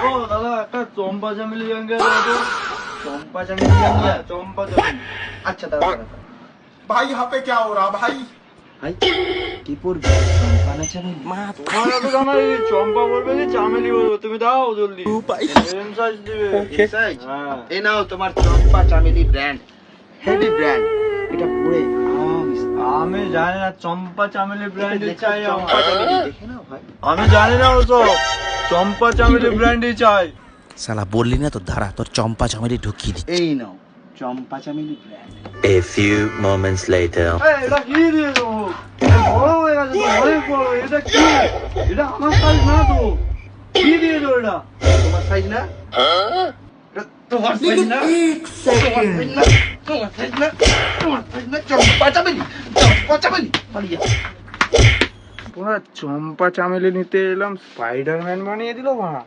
ও দাদা একটা চম্পা চামেলি গাঙ্গে চম্পা চামেলি গাঙ্গে চম্পা চামেলি। আচ্ছা দাদা भाई यहाँ पे क्या हो रहा भाई? ভাই কি পড়বি চম্পা না চামেলি? তোমার এত জানা চম্পা বলবে কি চামেলি বলবে, তুমি দাও জলদি। এম সাইজ দিবে। সাইজ হ্যাঁ এই নাও তোমার চম্পা চামেলি ব্র্যান্ড, হেভি ব্র্যান্ড। এটা পরে আমি জানি না চম্পা চামেলি ব্র্যান্ডের চাই আমার। চম্পা চামেলি দেখে নাও ভাই। আমি জানি না ওসব, চম্পা চামেলি ব্র্যান্ডই চাই। শালা বললি না তোর ধারা, তোর চম্পা চামেলি ঢুকিয়ে দি। এই নাও চম্পা চামেলি brand. A few moments later. এটা কি দিয়ে দেবো? বড় হয়ে গেছে তো, অনেক বড়। এটা কি? এটা আমার সাইজ না তো। কি দিয়ে দেবো এটা? তোমার সাইজ না? এটা তোমার সাইজ না? তোমার সাইজ না? তোমার সাইজ না? চম্পা চামেলি, চম্পা চামেলি। পালিয়ে পুরা চম্পা চামেলি নিতে এলাম, স্পাইডারম্যান বানিয়ে দিল বাড়া।